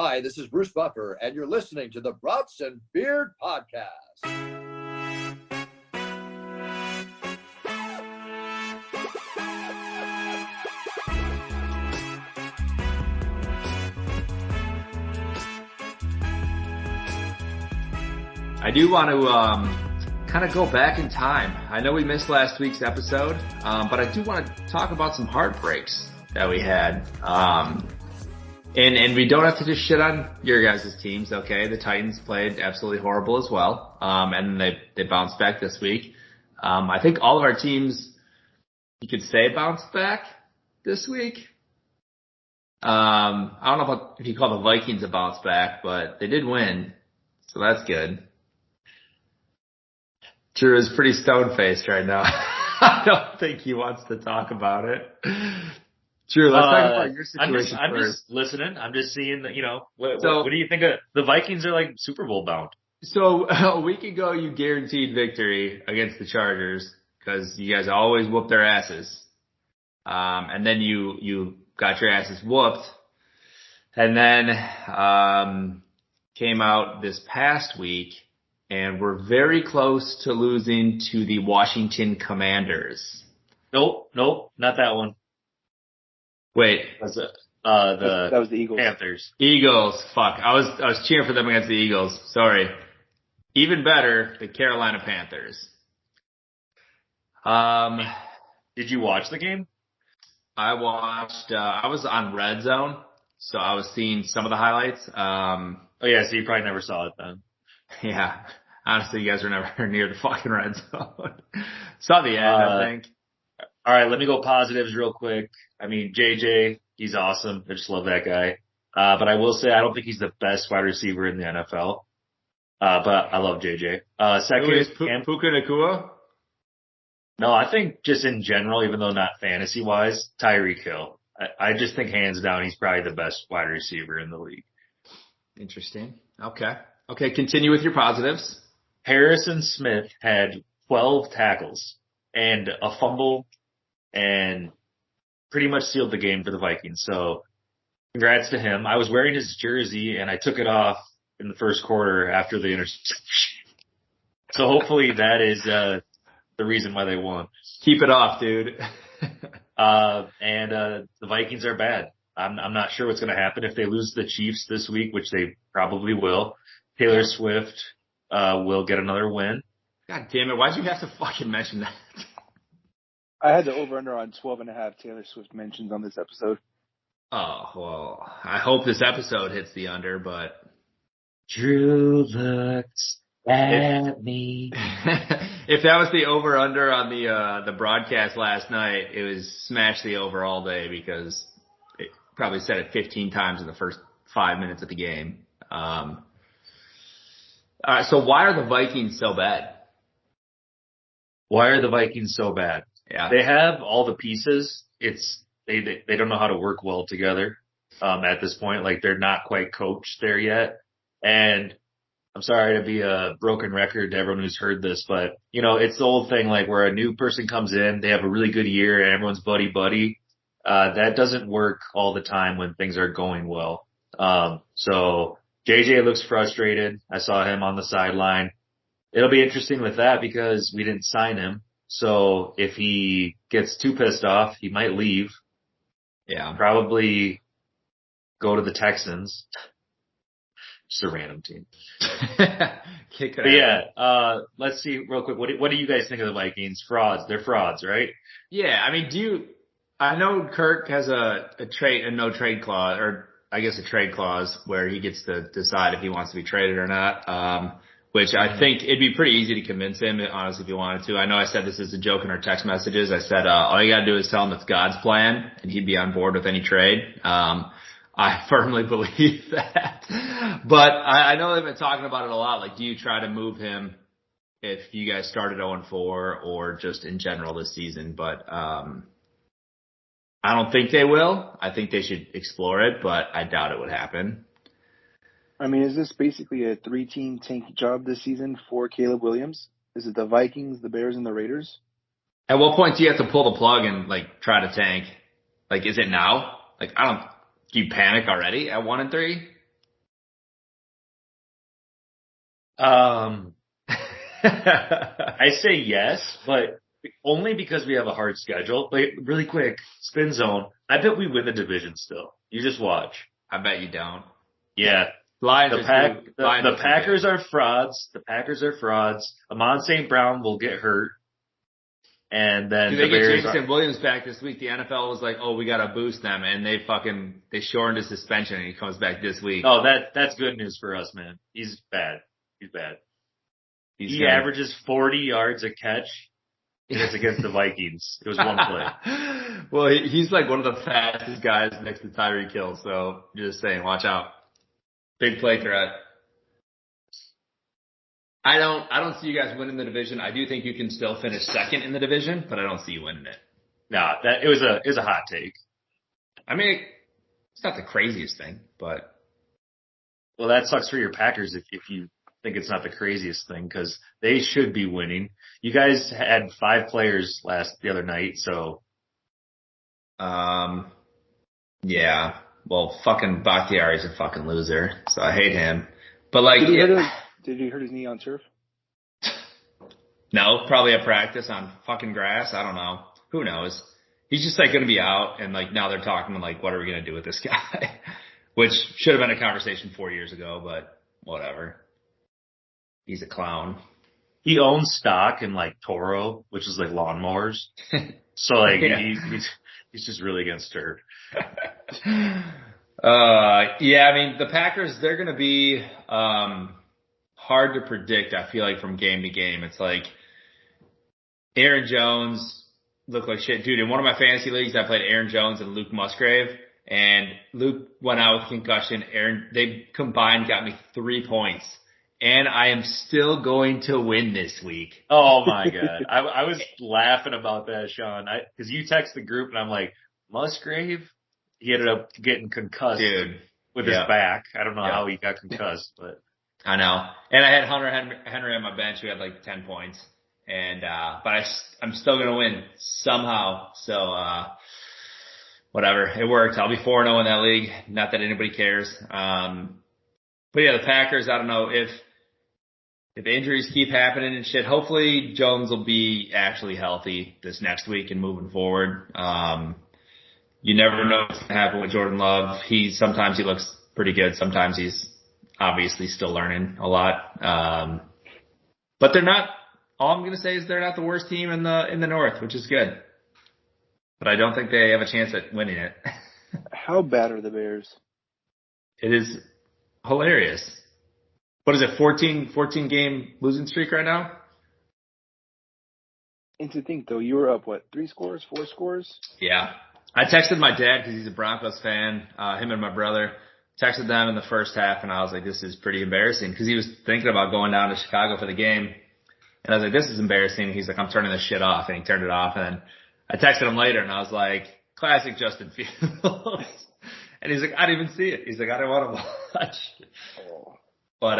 Hi, this is Bruce Buffer, and you're listening to the Brats and Beard Podcast. I do want to kind of go back in time. I know we missed last week's episode, but I do want to talk about some heartbreaks that we had. And we don't have to just shit on your guys' teams, okay? The Titans played absolutely horrible as well, and they bounced back this week. I think all of our teams, you could say, bounced back this week. I don't know if you call the Vikings a bounce back, but they did win, so that's good. Drew is pretty stone-faced right now. I don't think he wants to talk about it. Drew, let's talk about your situation I'm first. just listening. I'm just seeing that, what do you think of the Vikings are like Super Bowl bound? So a week ago, you guaranteed victory against the Chargers because you guys always whoop their asses. And then you got your asses whooped. And then came out this past week and we're very close to losing to the Washington Commanders. Nope, not that one. Wait. That was the Eagles. Panthers. Eagles. Fuck. I was cheering for them against the Eagles. Sorry. Even better, the Carolina Panthers. Did you watch the game? I watched, I was on Red Zone, so I was seeing some of the highlights. Oh yeah, so you probably never saw it then. Yeah. Honestly, you guys were never near the fucking Red Zone. Saw the ad, I think. All right, let me go positives real quick. I mean, JJ, he's awesome. I just love that guy. But I will say I don't think he's the best wide receiver in the NFL. But I love JJ. Second is Puka Nacua? No, I think just in general, even though not fantasy wise, Tyreek Hill. I just think hands down he's probably the best wide receiver in the league. Interesting. Okay, continue with your positives. Harrison Smith had 12 tackles and a fumble and pretty much sealed the game for the Vikings. So congrats to him. I was wearing his jersey and I took it off in the first quarter after the interception. So hopefully that is the reason why they won. Keep it off, dude. And the Vikings are bad. I'm not sure what's going to happen if they lose the Chiefs this week, which they probably will. Taylor Swift will get another win. God damn it. Why'd you have to fucking mention that? I had the over-under on 12.5 Taylor Swift mentions on this episode. Oh, well, I hope this episode hits the under, but... Drew looks at me. If that was the over-under on the broadcast last night, it was smash the over all day because it probably said it 15 times in the first 5 minutes of the game. All right, so why are the Vikings so bad? Why are the Vikings so bad? Yeah. They have all the pieces. They don't know how to work well together at this point. Like they're not quite coached there yet. And I'm sorry to be a broken record to everyone who's heard this, but it's the old thing like where a new person comes in, they have a really good year and everyone's buddy. That doesn't work all the time when things are going well. So JJ looks frustrated. I saw him on the sideline. It'll be interesting with that because we didn't sign him. So if he gets too pissed off, he might leave. Yeah. Probably go to the Texans. Just a random team. Kick it but yeah, let's see real quick. What do you guys think of the Vikings? Frauds. They're frauds, right? Yeah. I mean, I know Kirk has a no trade clause, or I guess a trade clause where he gets to decide if he wants to be traded or not. Which I think it'd be pretty easy to convince him, honestly, if he wanted to. I know I said this as a joke in our text messages. I said, all you gotta do is tell him it's God's plan and he'd be on board with any trade. I firmly believe that. But I know they've been talking about it a lot. Like, do you try to move him if you guys started 0-4 or just in general this season? But, I don't think they will. I think they should explore it, but I doubt it would happen. I mean, is this basically a 3-team tank job this season for Caleb Williams? Is it the Vikings, the Bears, and the Raiders? At what point do you have to pull the plug and, try to tank? Is it now? Do you panic already at 1-3? I say yes, but only because we have a hard schedule. But really quick, spin zone. I bet we win the division still. You just watch. I bet you don't. Yeah. Lions The Packers are frauds. The Packers are frauds. Amon St. Brown will get hurt. And then they get Jameson Williams back this week? The NFL was like, oh, we gotta boost them, and they shortened his suspension, and he comes back this week. Oh, that's good news for us, man. He's bad. He averages 40 yards a catch. And it's against the Vikings. It was one play. Well, he's like one of the fastest guys next to Tyreek Hill, so just saying, watch out. Big play threat. I don't see you guys winning the division. I do think you can still finish second in the division, but I don't see you winning it. Nah, it was a hot take. I mean, it's not the craziest thing, but. Well, that sucks for your Packers if you think it's not the craziest thing, because they should be winning. You guys had 5 players the other night, so. Yeah. Well, fucking Bakhtiari's a fucking loser, so I hate him. But like, did he hurt his knee on turf? No, probably at practice on fucking grass. I don't know. Who knows? He's just like going to be out, and like now they're talking like, what are we going to do with this guy? Which should have been a conversation 4 years ago, but whatever. He's a clown. He owns stock in like Toro, which is like lawnmowers. So like he's just really against turf. Yeah, I mean the Packers, they're going to be hard to predict. I feel like from game to game, it's like Aaron Jones looked like shit, dude. In one of my fantasy leagues, I played Aaron Jones and Luke Musgrave, and Luke went out with concussion. They combined got me 3 points. And I am still going to win this week. Oh my God. I was laughing about that, Sean. Cause you text the group and I'm like, Musgrave? He ended up getting concussed with his back. I don't know how he got concussed, but. I know. And I had Hunter Henry on my bench who had like 10 points. And, but I'm still going to win somehow. So, whatever. It worked. I'll be 4-0 in that league. Not that anybody cares. But yeah, the Packers, I don't know if injuries keep happening and shit, hopefully Jones will be actually healthy this next week and moving forward. You never know what's going to happen with Jordan Love. Sometimes he looks pretty good. Sometimes he's obviously still learning a lot. But they're not, all I'm going to say is they're not the worst team in the North, which is good. But I don't think they have a chance at winning it. How bad are the Bears? It is hilarious. What is it, 14 game losing streak right now? And to think, though, you were up, 3 scores, 4 scores? Yeah. I texted my dad because he's a Broncos fan, him and my brother. Texted them in the first half, and I was like, this is pretty embarrassing, because he was thinking about going down to Chicago for the game. And I was like, this is embarrassing. He's like, I'm turning this shit off. And he turned it off. And then I texted him later, and I was like, classic Justin Fields. And he's like, I didn't even see it. He's like, I didn't want to watch. But,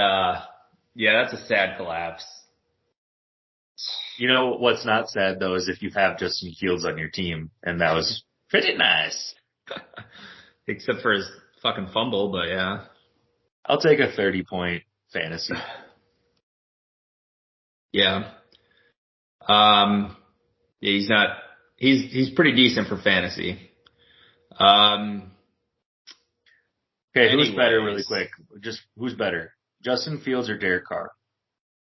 yeah, that's a sad collapse. You know what's not sad, though, is if you have Justin Fields on your team, and that was pretty nice. Except for his fucking fumble, but yeah. I'll take a 30-point fantasy. Yeah. Yeah, he's pretty decent for fantasy. Okay, who's better really quick? Just who's better? Justin Fields or Derek Carr?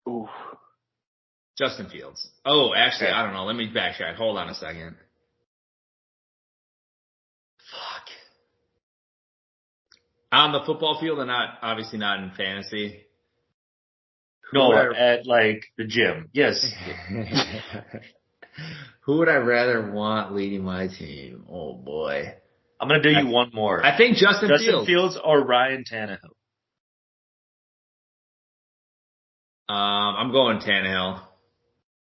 Ooh. Justin Fields. Oh, actually, I don't know. Let me backtrack. Hold on a second. Fuck. On the football field and obviously not in fantasy. No, at like the gym. Yes. Who would I rather want leading my team? Oh boy. I'm going to do you one more. I think Justin Fields or Ryan Tannehill. I'm going Tannehill.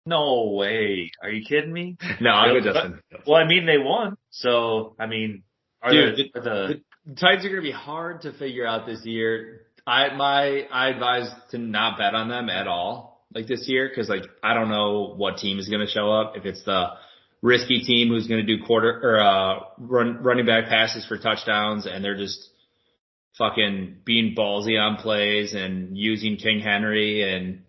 No way. Are you kidding me? No, I'll go Justin Fields. Well, I mean, they won. So, I mean, the Titans are going to be hard to figure out this year. I advise to not bet on them at all, like this year, because like I don't know what team is going to show up. If it's the risky team who's going to do running back passes for touchdowns, and they're just fucking being ballsy on plays and using King Henry, and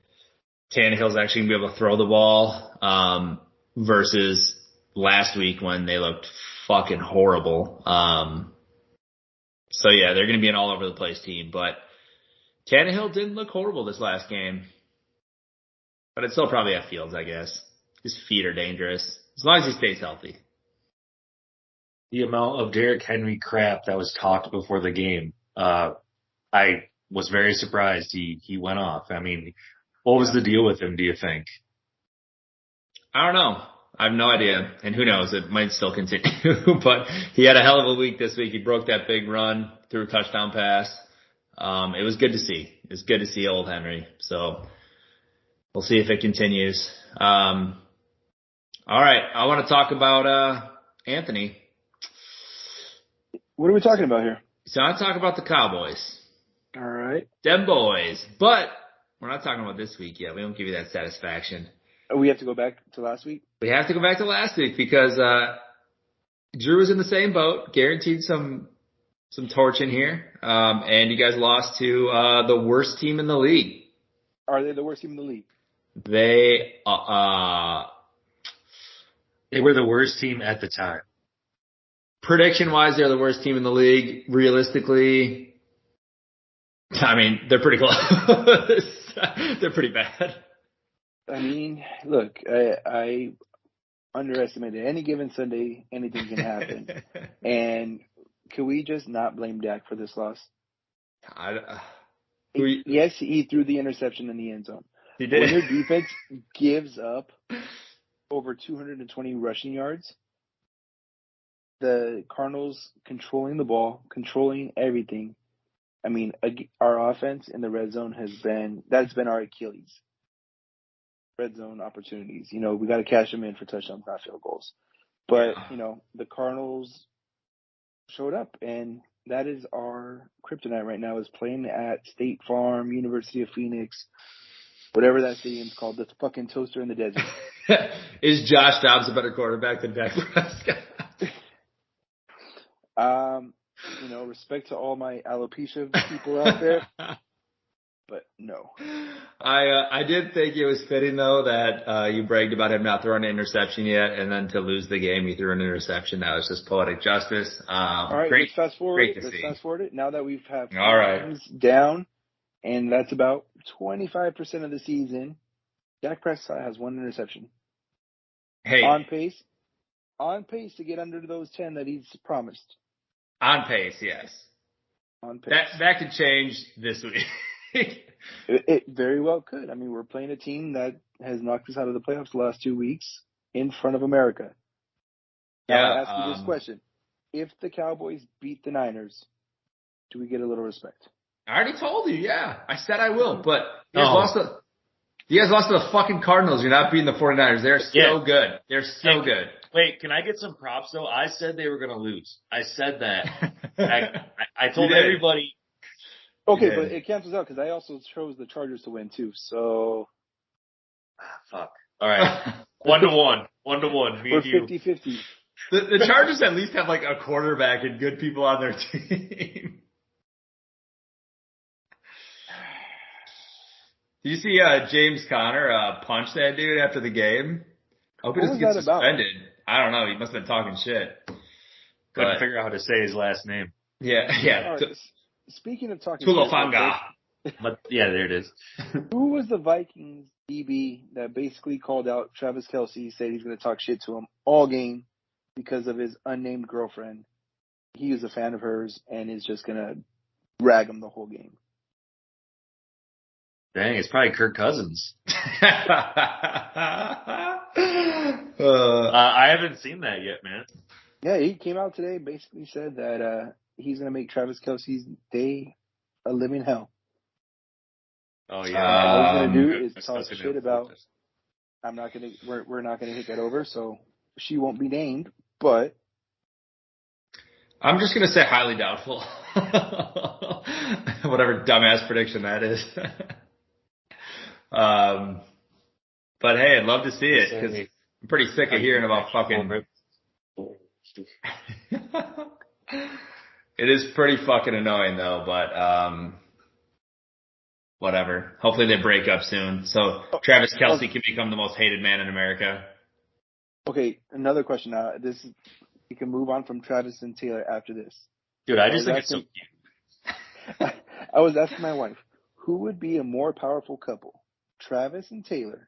Tannehill's actually gonna be able to throw the ball, versus last week when they looked fucking horrible. So yeah, they're gonna be an all over the place team, but Tannehill didn't look horrible this last game. But it's still probably have Fields, I guess. His feet are dangerous. As long as he stays healthy. The amount of Derrick Henry crap that was talked before the game, I was very surprised he went off. I mean, what was the deal with him, do you think? I don't know. I have no idea. And who knows? It might still continue. But he had a hell of a week this week. He broke that big run, threw a touchdown pass. It was good to see. It was good to see old Henry. So we'll see if it continues. All right. I want to talk about Anthony. What are we talking about here? So I talk about the Cowboys. All right. Them boys. But we're not talking about this week yet. We don't give you that satisfaction. We have to go back to last week? We have to go back to last week because Drew was in the same boat, guaranteed some torch in here. And you guys lost to the worst team in the league. Are they the worst team in the league? They were the worst team at the time. Prediction-wise, they're the worst team in the league. Realistically, I mean, they're pretty close. They're pretty bad. I mean, look, I underestimated any given Sunday, anything can happen. And can we just not blame Dak for this loss? Yes, he threw the interception in the end zone. He did. When your defense gives up over 220 rushing yards, the Cardinals controlling the ball, controlling everything. I mean, our offense in the red zone that's been our Achilles. Red zone opportunities. You know, we got to cash them in for touchdowns, not field goals. But, you know, the Cardinals showed up, and that is our kryptonite right now, is playing at State Farm, University of Phoenix, whatever that stadium's called, the fucking toaster in the desert. Is Josh Dobbs a better quarterback than Dak Prescott? You know, respect to all my alopecia people out there, but no. I did think it was fitting though that you bragged about him not throwing an interception yet, and then to lose the game he threw an interception. That was just poetic justice. All right, great, let's fast forward. Great to let's see. fast forward it. Now that we've had all right games down, and that's about 25% of the season. Dak Prescott has one interception. Hey, on pace to get under those 10 that he's promised. On pace, yes. On pace. That could change this week. It very well could. I mean, we're playing a team that has knocked us out of the playoffs the last 2 weeks in front of America. Now, I ask you this question. If the Cowboys beat the Niners, do we get a little respect? I already told you, yeah. I said I will, but you guys lost to the fucking Cardinals. You're not beating the 49ers. They're so good. They're so good. Wait, can I get some props though? I said they were going to lose. I said that. I told everybody. Okay, but it cancels out because I also chose the Chargers to win too. So, fuck. All right, 1-1. 1-1. We're 50-50. The Chargers at least have like a quarterback and good people on their team. Do you see James Conner punch that dude after the game? I hope he doesn't get suspended. I don't know. He must have been talking shit. Couldn't figure out how to say his last name. Yeah. Right, speaking of talking Tulofanga. But yeah, there it is. Who was the Vikings DB that basically called out Travis Kelce, said he's going to talk shit to him all game because of his unnamed girlfriend? He is a fan of hers and is just going to rag him the whole game. Dang, it's probably Kirk Cousins. I haven't seen that yet, man. Yeah, he came out today, basically said that he's going to make Travis Kelce's day a living hell. Oh yeah. All he's going to do is talk shit about. We're not going to hit that over, so she won't be named. But I'm just going to say highly doubtful. Whatever dumbass prediction that is. But hey, I'd love to see it because I'm pretty sick of hearing about fucking. It is pretty fucking annoying though, but whatever. Hopefully they break up soon. So Travis Kelce can become the most hated man in America. Okay, another question. We can move on from Travis and Taylor after this. Dude, I just think it's so cute. I was asking my wife, who would be a more powerful couple, Travis and Taylor,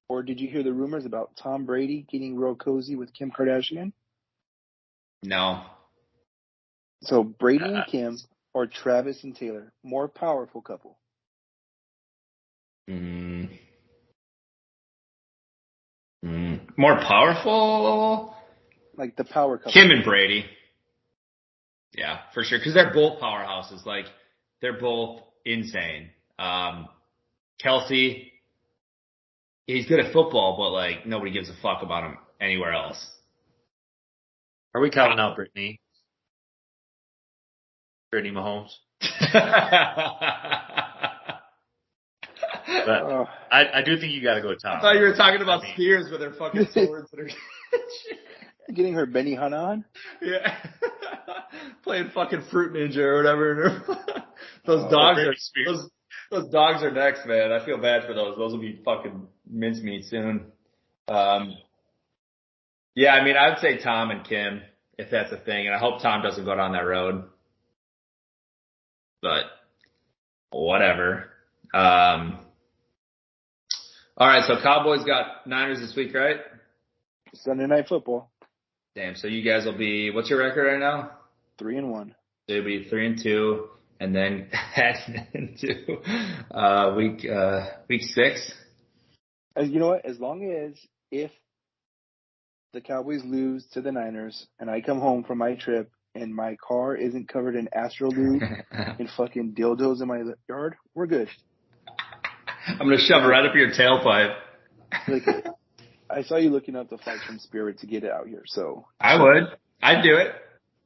or did you hear the rumors about Tom Brady getting real cozy with Kim Kardashian? No. So Brady and Kim or Travis and Taylor, more powerful couple? More powerful? Like the power couple. Kim and Brady. Yeah, for sure. Because they're both powerhouses. Like, they're both insane. Kelce, he's good at football, but, like, nobody gives a fuck about him anywhere else. Are we counting out Brittany? Brittany Mahomes? But I do think you got to go Tom. I thought you were talking about Spears with her fucking swords and her getting her Benihana on? Yeah. Playing fucking Fruit Ninja or whatever. Those dogs are next, man. I feel bad for those. Those will be fucking mincemeat soon. Yeah, I mean, I would say Tom and Kim, if that's a thing. And I hope Tom doesn't go down that road. But whatever. All right, so Cowboys got Niners this week, right? Sunday Night Football. Damn, so you guys will be, what's your record right now? 3-1. So you'll be 3-2, and then heading into week 6. You know what? As long as if the Cowboys lose to the Niners and I come home from my trip and my car isn't covered in Astrolube and fucking dildos in my yard, we're good. I'm going to shove it right up your tailpipe. Like, I saw you looking up the flights from Spirit to get it out here, so. I would. I'd do it.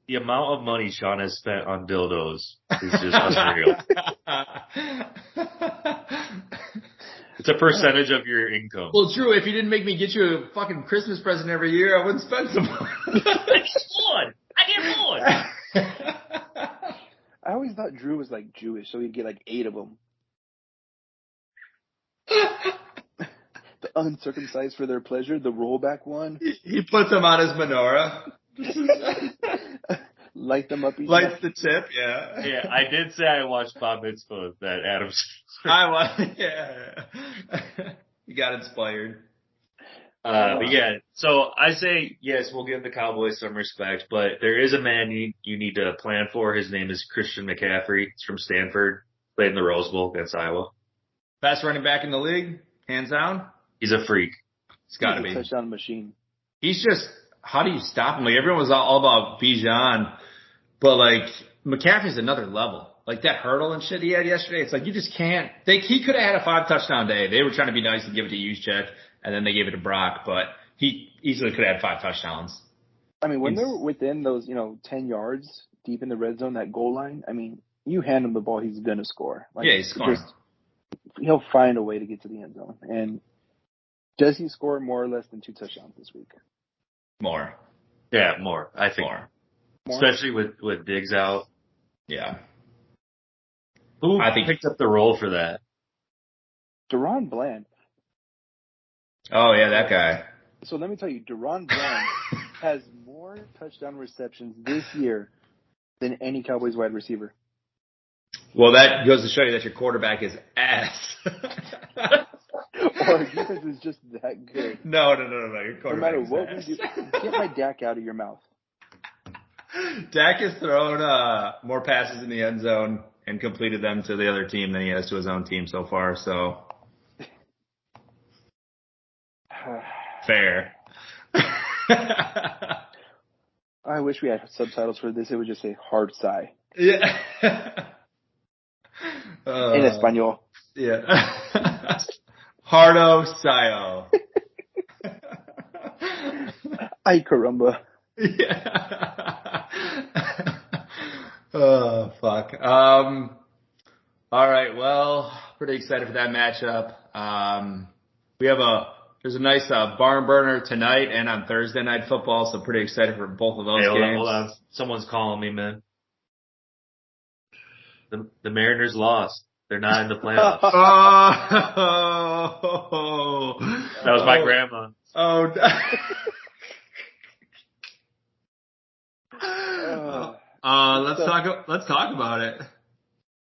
The amount of money Sean has spent on dildos is just unreal. It's a percentage of your income. Well, Drew, if you didn't make me get you a fucking Christmas present every year, I wouldn't spend some money. I get one. I always thought Drew was like Jewish, so he'd get like 8 of them. The uncircumcised for their pleasure, the rollback one. He puts them on his menorah. Light them up. Lights the tip, yeah. Yeah, I did say I watched Bob Mitzvah that Adam's. Yeah. You got inspired. But yeah, so I say, yes, we'll give the Cowboys some respect, but there is a man you need to plan for. His name is Christian McCaffrey. He's from Stanford. Played in the Rose Bowl against Iowa. Best running back in the league, hands down. He's a freak. It's got to be. Touchdown machine. He's just, how do you stop him? Like, everyone was all about Bijan, but like, McCaffrey's another level. Like that hurdle and shit he had yesterday, it's like you just can't. He could have had a 5-touchdown day. They were trying to be nice and give it to Juszczyk, and then they gave it to Brock, but he easily could have had 5 touchdowns. I mean, when they're within those, 10 yards deep in the red zone, that goal line, I mean, you hand him the ball, he's going to score. Like, yeah, he's scoring. He'll find a way to get to the end zone. And does he score more or less than 2 touchdowns this week? More. Yeah, more. I think more. Especially with Diggs out. Yeah. Who picked up the role for that? Deron Bland. Oh, yeah, that guy. So let me tell you, Deron Bland has more touchdown receptions this year than any Cowboys wide receiver. Well, that goes to show you that your quarterback is ass. Or defense is just that good. No. Your quarterback no matter is what ass. we do, get my Dak out of your mouth. Dak has thrown more passes in the end zone and completed them to the other team than he has to his own team so far, so. Fair. I wish we had subtitles for this. It would just say hard sigh. Yeah. In Espanol. Yeah. Hardo Sayo. Ay caramba. Yeah. Oh, fuck. All right. Well, pretty excited for that matchup. There's a nice barn burner tonight and on Thursday Night Football, so pretty excited for both of those games. Hold on. Someone's calling me, man. The Mariners lost. They're not in the playoffs. Oh, That was my grandma. Oh. Let's talk about it.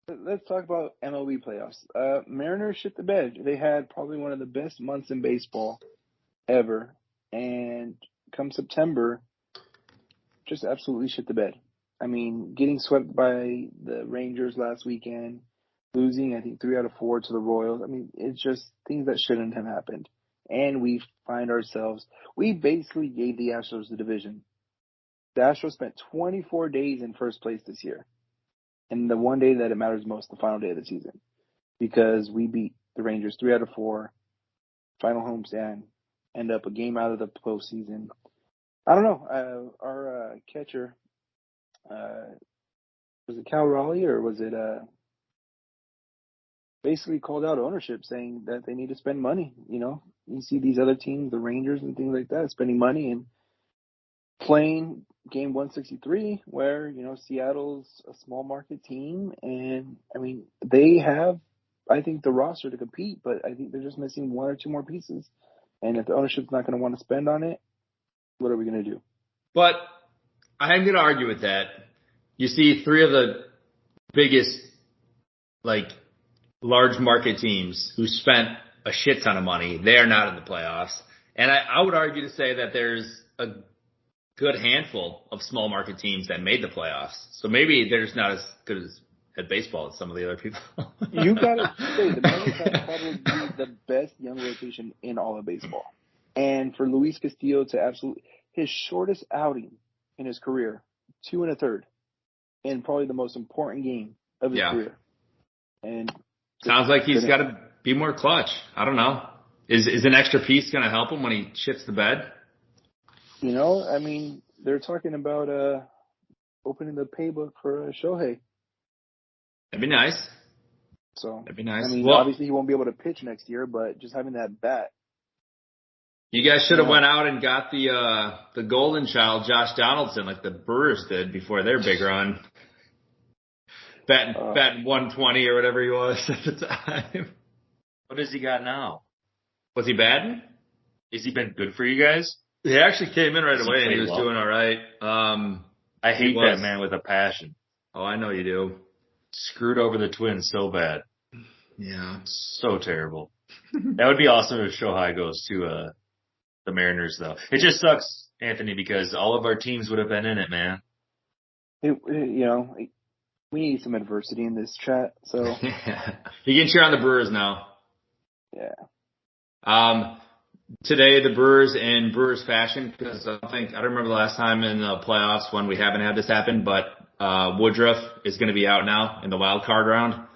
Let's talk about MLB playoffs. Mariners shit the bed. They had probably one of the best months in baseball ever, and come September, just absolutely shit the bed. I mean, getting swept by the Rangers last weekend, losing I think 3 out of 4 to the Royals. I mean, it's just things that shouldn't have happened. And we basically gave the Astros the division. The Astros spent 24 days in first place this year. And the one day that it matters most, the final day of the season. Because we beat the Rangers 3 out of 4, final homestand, end up a game out of the postseason. I don't know. Our catcher, was it Cal Raleigh or was it basically called out ownership saying that they need to spend money. You know, you see these other teams, the Rangers and things like that, spending money and playing game 163 where, you know, Seattle's a small market team. And, I mean, they have, I think, the roster to compete, but I think they're just missing 1 or 2 more pieces. And if the ownership's not going to want to spend on it, what are we going to do? But I'm going to argue with that. You see 3 of the biggest, large market teams who spent a shit ton of money. They are not in the playoffs. And I would argue to say that there's a good handful of small market teams that made the playoffs. So maybe they're just not as good at baseball as some of the other people. You got to say, the Mariners have probably the best young rotation in all of baseball. And for Luis Castillo to his shortest outing in his career, 2 1/3, in probably the most important game of his career. And sounds like he's got to be more clutch. I don't know. Is an extra piece going to help him when he shits the bed? You know, I mean, they're talking about opening the paybook for Shohei. That'd be nice. So that'd be nice. I mean, obviously he won't be able to pitch next year, but just having that bat. You guys should have went out and got the golden child, Josh Donaldson, like the Brewers did before their big run. Batting 120 or whatever he was at the time. What has he got now? Was he batting? Has he been good for you guys? He actually came in right away and he was doing all right. I hate that man with a passion. Oh, I know you do. Screwed over the Twins so bad. Yeah. So terrible. That would be awesome if Shohei goes to the Mariners, though. It just sucks, Anthony, because all of our teams would have been in it, man. You know, we need some adversity in this chat, so. You can cheer on the Brewers now. Yeah. Today, the Brewers in Brewers fashion, because I don't remember the last time in the playoffs when we haven't had this happen, but Woodruff is going to be out now in the wild card round.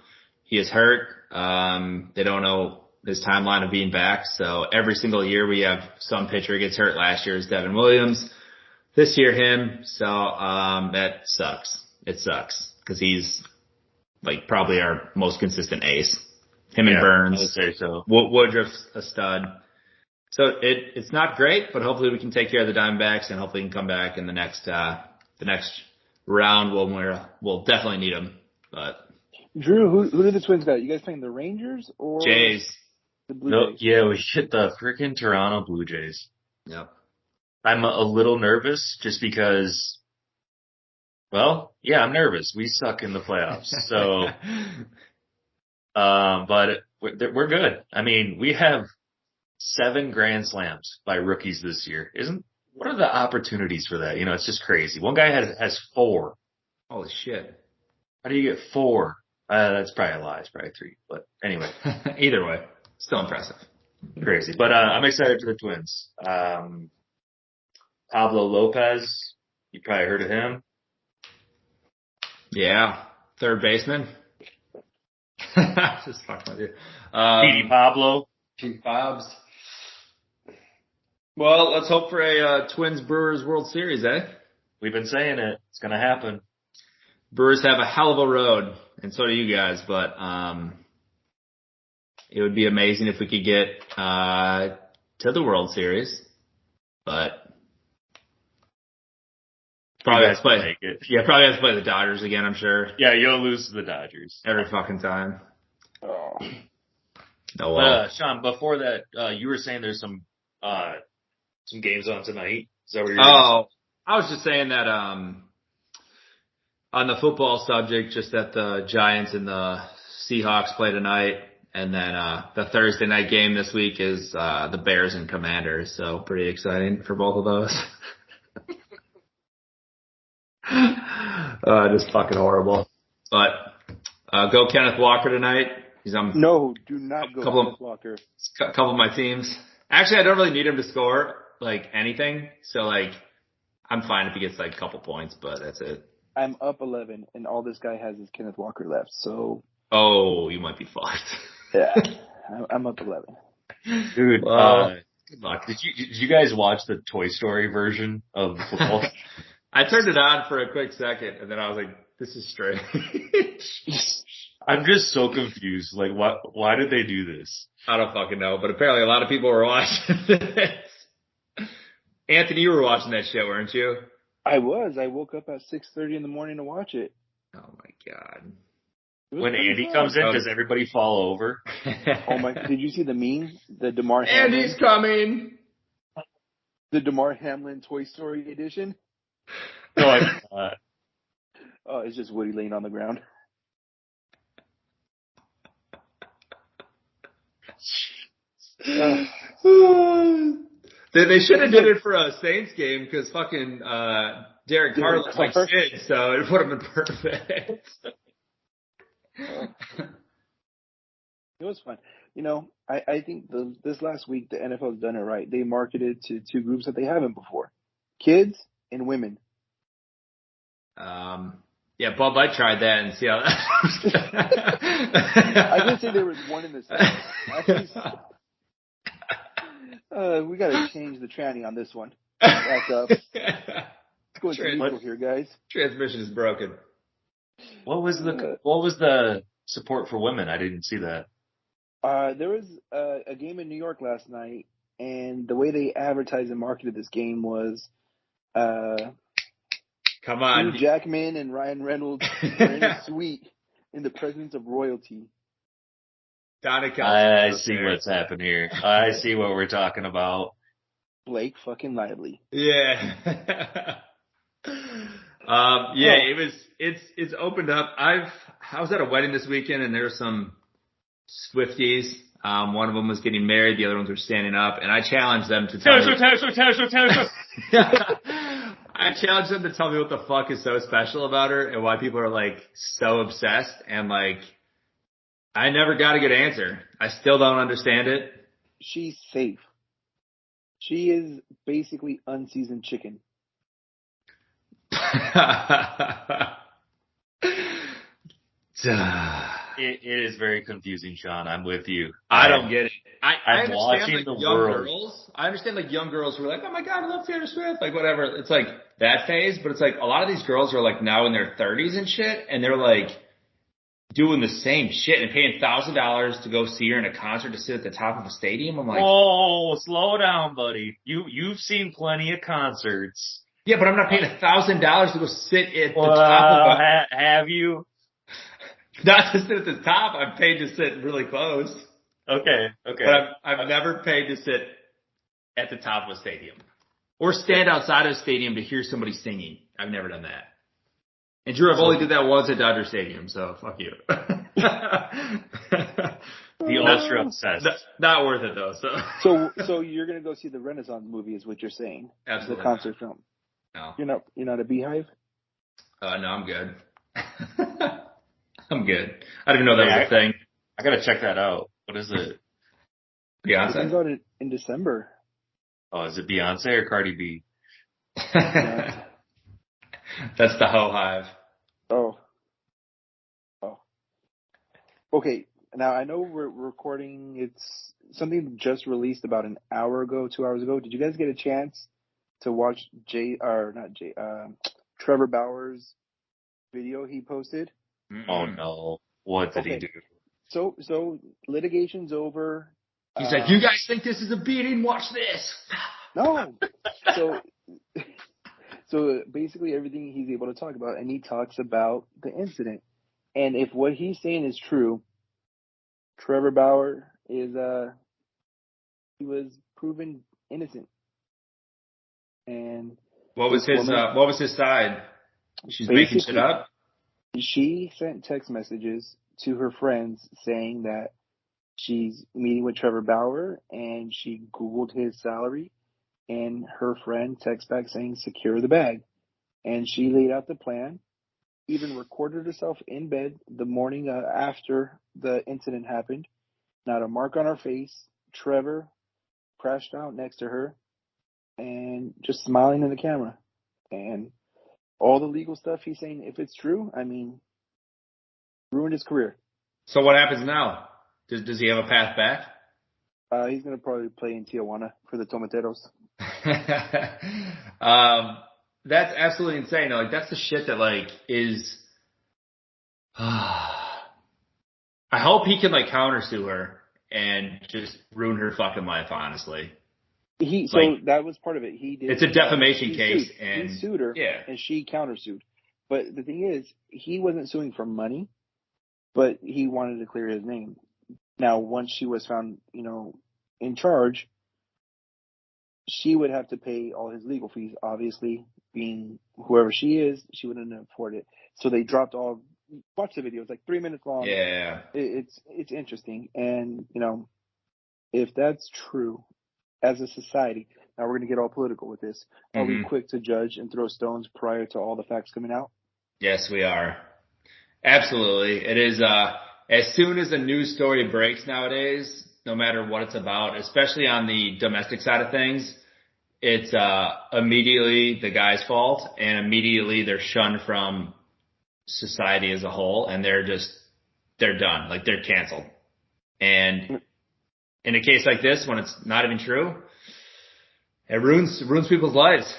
He is hurt. They don't know his timeline of being back. So every single year we have some pitcher gets hurt. Last year is Devin Williams. This year him. So that sucks. It sucks because he's probably our most consistent ace. Him and Burns. I would say so. Woodruff's a stud. So it's not great, but hopefully we can take care of the Diamondbacks and hopefully he can come back in the next round when we'll definitely need him. But Drew, who do the Twins got? You guys playing the Rangers or Jays? The Blue Jays? Yeah, we hit the freaking Toronto Blue Jays. Yep. I'm a little nervous just because, I'm nervous. We suck in the playoffs. So, but we're good. I mean, we have 7 grand slams by rookies this year. What are the opportunities for that? You know, it's just crazy. One guy has 4. Holy shit. How do you get 4? That's probably a lie. It's probably 3. But anyway. Either way, still impressive. Crazy. But I'm excited for the Twins. Pablo Lopez, you probably heard of him. Yeah. Third baseman. Just fucking with you. Petey Pablo. Pete Bobs. Well, let's hope for a Twins-Brewers World Series, eh? We've been saying it. It's going to happen. Brewers have a hell of a road, and so do you guys, but it would be amazing if we could get to the World Series. But Probably You has guys to can play. make it. Yeah, probably has to play the Dodgers again. I'm sure. Yeah, you'll lose to the Dodgers. Every fucking time. Oh. Oh well. Sean, before that, you were saying there's some games on tonight. Is that what you're Oh, I was just saying that on the football subject, just that the Giants and the Seahawks play tonight, and then the Thursday night game this week is the Bears and Commanders. So pretty exciting for both of those. Just fucking horrible. But go Kenneth Walker tonight. He's on No, do not go Kenneth Walker. a couple of my teams. Actually, I don't really need him to score like anything. So like, I'm fine if he gets like a couple points, but that's it. I'm up 11, and all this guy has is Kenneth Walker left. So. Oh, you might be fucked. Yeah, I'm up 11. Dude, good luck. did you guys watch the Toy Story version of football? I turned it on for a quick second, and then I was like, "This is strange." I'm just so confused. Like, why did they do this? I don't fucking know, but apparently a lot of people were watching this. Anthony, you were watching that shit, weren't you? I was. I woke up at 6:30 in the morning to watch it. Oh my god! When Andy comes in, does everybody fall over? Oh my! Did you see the meme? The DeMar Andy's coming. The DeMar Hamlin Toy Story edition. No, I did not. Oh, it's just Woody laying on the ground. They should have did it for a Saints game because fucking Derek Carr looks like shit, so it would have been perfect. It was fun. You know, I think this last week the NFL's done it right. They marketed to two groups that they haven't before: kids and women. Yeah, Bud Light tried that and see how that. I didn't say there was one in the South. Actually, we got to change the tranny on this one. Back up. Let's go into neutral here, guys. Transmission is broken. What was the support for women? I didn't see that. There was a game in New York last night, and the way they advertised and marketed this game was, come on, Hugh Jackman and Ryan Reynolds were in a suite in the presence of royalty. I see what's happening here. I see what we're talking about. Blake fucking Lively. Yeah. It's opened up. I was at a wedding this weekend and there were some Swifties. One of them was getting married. The other ones were standing up, and I challenged them to tell me. I challenged them to tell me what the fuck is so special about her and why people are like so obsessed. And like, I never got a good answer. I still don't understand it. She's safe. She is basically unseasoned chicken. It is very confusing, Sean. I'm with you. I don't get it. I'm watching the world. Girls, I understand like young girls who are like, oh my God, I love Taylor Swift. Like whatever. It's like that phase, but it's like a lot of these girls are like now in their 30s and shit. And they're like doing the same shit and paying $1,000 to go see her in a concert to sit at the top of a stadium. I'm like, oh, slow down, buddy. You've seen plenty of concerts. Yeah, but I'm not paying $1,000 to go sit at the top of a... Have you? Not to sit at the top. I'm paid to sit really close. Okay. But I've never paid to sit at the top of a stadium. Or stand outside of a stadium to hear somebody singing. I've never done that. And Drew, I've only did that once at Dodger Stadium, so fuck you. The ultra obsessed. Not worth it though. So you're gonna go see the Renaissance movie, is what you're saying? Absolutely. The concert film. No. You're not a Beehive? No, I'm good. I'm good. I didn't know that was a thing. I gotta check that out. What is it? Beyonce? It comes out in December. Oh, is it Beyonce or Cardi B? That's the Ho Hive. Oh. Okay. Now I know we're recording. It's something just released about an hour ago, 2 hours ago. Did you guys get a chance to watch Trevor Bauer's video he posted? Oh no! What did he do? So litigation's over. He's like, you guys think this is a beating? Watch this. No. So basically everything he's able to talk about, and he talks about the incident. And if what he's saying is true, Trevor Bauer is he was proven innocent. And What was his side? She's making shit up? She sent text messages to her friends saying that she's meeting with Trevor Bauer, and she Googled his salary, and her friend texts back saying secure the bag. And she laid out the plan, even recorded herself in bed the morning after the incident happened. Not a mark on her face. Trevor crashed out next to her and just smiling in the camera. And all the legal stuff he's saying, if it's true, I mean, ruined his career. So what happens now? Does he have a path back? He's going to probably play in Tijuana for the Tomateros. That's absolutely insane. Like, that's the shit that, like, is... I hope he can, like, countersue her and just ruin her fucking life, honestly. So that was part of it. He did. It's a defamation case. He sued her, and she countersued. But the thing is, he wasn't suing for money, but he wanted to clear his name. Now, once she was found, in charge, she would have to pay all his legal fees. Obviously, being whoever she is, she wouldn't afford it. So they dropped all. Watch the video; it's like 3 minutes long. Yeah, it's interesting, and if that's true, as a society, now we're going to get all political with this. Are we quick to judge and throw stones prior to all the facts coming out? Yes, we are. Absolutely, it is. As soon as a news story breaks nowadays, no matter what it's about, especially on the domestic side of things, it's immediately the guy's fault, and immediately they're shunned from society as a whole, and they're done. Like, they're canceled. And in a case like this, when it's not even true, it ruins people's lives.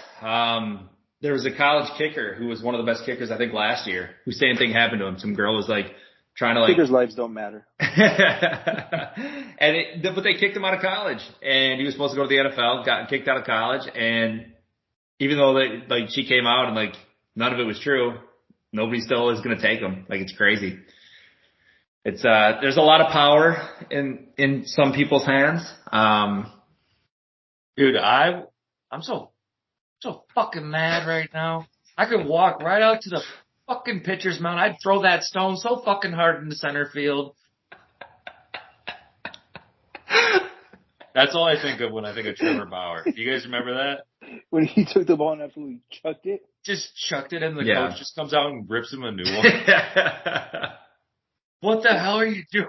There was a college kicker who was one of the best kickers, I think, last year, who same thing happened to him. Some girl was like trying to kickers' lives don't matter. But they kicked him out of college, and he was supposed to go to the NFL, got kicked out of college, and even though she came out and none of it was true, nobody still is going to take him. Like, it's crazy. It's there's a lot of power in some people's hands. Dude, I'm so fucking mad right now. I could walk right out to the fucking pitcher's mound. I'd throw that stone so fucking hard in the center field. That's all I think of when I think of Trevor Bauer. Do you guys remember that? When he took the ball and absolutely chucked it? Just chucked it, and the coach just comes out and rips him a new one. What the hell are you doing?